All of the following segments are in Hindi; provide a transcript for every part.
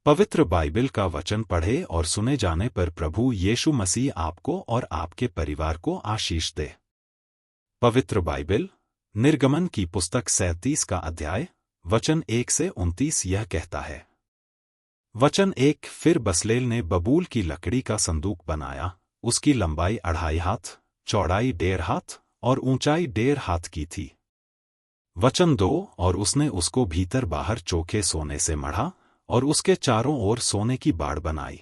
पवित्र बाइबल का वचन पढ़े और सुने जाने पर प्रभु यीशु मसीह आपको और आपके परिवार को आशीष दे। पवित्र बाइबल निर्गमन की पुस्तक 37 का अध्याय वचन 1 से 29 यह कहता है। वचन 1। फिर बसलेल ने बबूल की लकड़ी का संदूक बनाया, उसकी लंबाई 2.5 हाथ, चौड़ाई 1.5 हाथ और ऊंचाई 1.5 हाथ की थी। वचन 2। और उसने उसको भीतर बाहर चोखे सोने से मढ़ा और उसके चारों ओर सोने की बाड़ बनाई।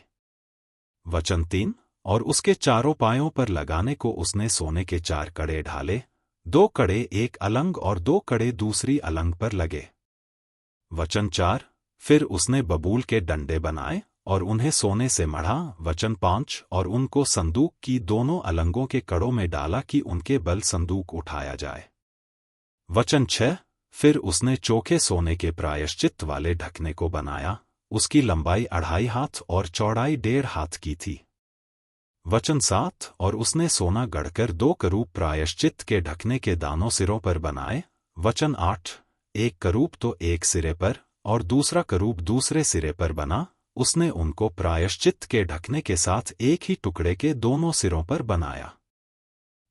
वचन 3। और उसके चारों पायों पर लगाने को उसने सोने के 4 कड़े ढाले, 2 कड़े एक अलंग और 2 कड़े दूसरी अलंग पर लगे। वचन 4। फिर उसने बबूल के डंडे बनाए और उन्हें सोने से मढ़ा। वचन 5। और उनको संदूक की दोनों अलंगों के कड़ों में डाला कि उनके बल संदूक उठाया जाए। वचन 6। फिर उसने चोखे सोने के प्रायश्चित वाले ढकने को बनाया, उसकी लंबाई 2.5 हाथ और चौड़ाई 1.5 हाथ की थी। वचन 7। और उसने सोना गढ़कर 2 करूब प्रायश्चित के ढकने के दानों सिरों पर बनाए। वचन 8। एक करूब तो एक सिरे पर और दूसरा करूब दूसरे सिरे पर बना, उसने उनको प्रायश्चित के ढकने के साथ एक ही टुकड़े के दोनों सिरों पर बनाया।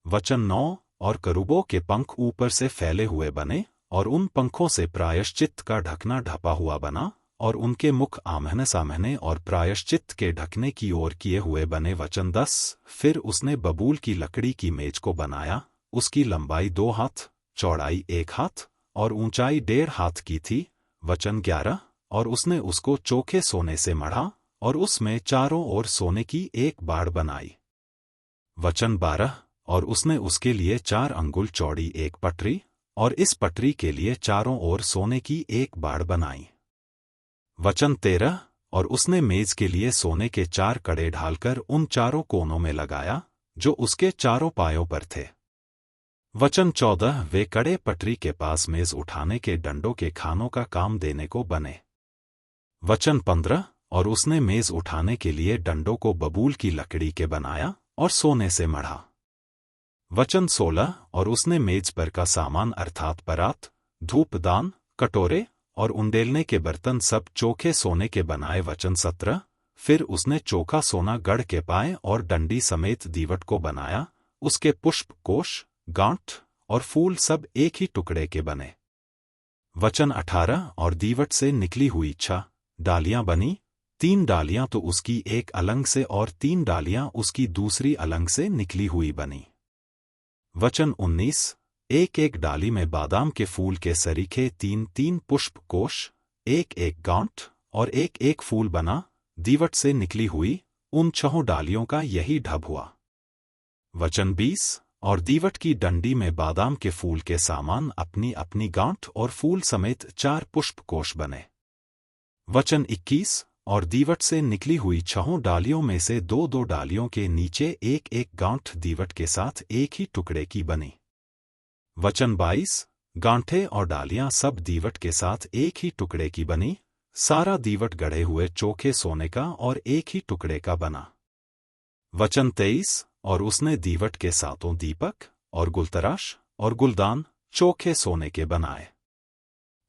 वचन 9। और करूबों के पंख ऊपर से फैले हुए बने और उन पंखों से प्रायश्चित का ढकना ढपा हुआ बना और उनके मुख आमने सामने और प्रायश्चित के ढकने की ओर किए हुए बने। वचन 10। फिर उसने बबूल की लकड़ी की मेज को बनाया, उसकी लंबाई 2 हाथ, चौड़ाई 1 हाथ और ऊंचाई 1.5 हाथ की थी। वचन 11। और उसने उसको चोखे सोने से मढ़ा और उसमें चारों ओर सोने की एक बाड़ बनाई। वचन 12। और उसने उसके लिए 4 अंगुल चौड़ी एक पटरी और इस पटरी के लिए चारों ओर सोने की एक बाड़ बनाई। वचन 13। और उसने मेज के लिए सोने के 4 कड़े ढालकर उन चारों कोनों में लगाया जो उसके चारों पायों पर थे। वचन 14। वे कड़े पटरी के पास मेज उठाने के डंडों के खानों का काम देने को बने। वचन 15। और उसने मेज उठाने के लिए डंडों को बबूल की लकड़ी के बनाया और सोने से मढ़ा। वचन 16। और उसने मेज पर का सामान अर्थात परात, धूपदान, कटोरे और उंडेलने के बर्तन सब चोखे सोने के बनाए। वचन 17। फिर उसने चोखा सोना गढ़ के पाए और डंडी समेत दीवट को बनाया, उसके पुष्प, कोश, गांठ और फूल सब एक ही टुकड़े के बने। वचन 18। और दीवट से निकली हुई 6 डालियां बनी, 3 डालियां तो उसकी एक अलंग से और 3 डालियां उसकी दूसरी अलंग से निकली हुई बनी। वचन 19। एक एक डाली में बादाम के फूल के सरीखे 3-3 पुष्प कोश, एक एक गांठ और एक एक फूल बना। दीवट से निकली हुई उन 6 डालियों का यही ढब हुआ। वचन 20। और दीवट की डंडी में बादाम के फूल के सामान अपनी अपनी गांठ और फूल समेत 4 पुष्प कोश बने। वचन 21। और दीवट से निकली हुई 6 डालियों में से 2-2 डालियों के नीचे एक एक गांठ दीवट के साथ एक ही टुकड़े की बनी। वचन 22। गांठे और डालियां सब दीवट के साथ एक ही टुकड़े की बनी, सारा दीवट गढ़े हुए चोखे सोने का और एक ही टुकड़े का बना। वचन 23। और उसने दीवट के 7 दीपक और गुलतराश और गुलदान चोखे सोने के बनाए।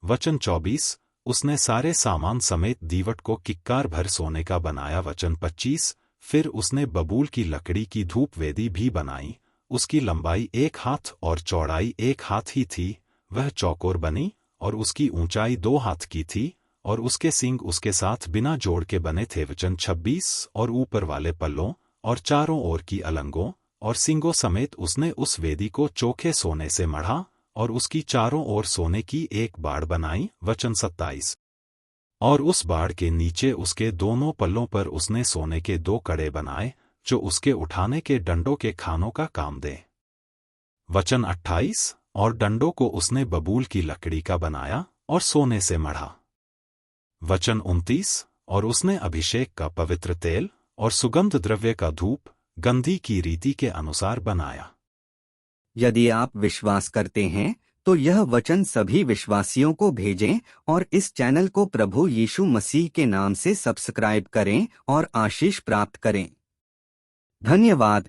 वचन 24। उसने सारे सामान समेत दीवट को किक्कार भर सोने का बनाया। वचन 25। फिर उसने बबूल की लकड़ी की धूप वेदी भी बनाई, उसकी लंबाई 1 हाथ और चौड़ाई 1 हाथ ही थी, वह चौकोर बनी और उसकी ऊंचाई 2 हाथ की थी और उसके सींग उसके साथ बिना जोड़ के बने थे। वचन 26। और ऊपर वाले पल्लों और चारों ओर की अलंगों और सींगों समेत उसने उस वेदी को चोखे सोने से मढ़ा और उसकी चारों ओर सोने की एक बाड़ बनाई। वचन 27। और उस बाड़ के नीचे उसके दोनों पल्लों पर उसने सोने के 2 कड़े बनाए जो उसके उठाने के डंडों के खानों का काम दे। वचन 28। और डंडों को उसने बबूल की लकड़ी का बनाया और सोने से मढ़ा। वचन 29। और उसने अभिषेक का पवित्र तेल और सुगंध द्रव्य का धूप गंधी की रीति के अनुसार बनाया। यदि आप विश्वास करते हैं तो यह वचन सभी विश्वासियों को भेजें और इस चैनल को प्रभु यीशु मसीह के नाम से सब्सक्राइब करें और आशीष प्राप्त करें। धन्यवाद।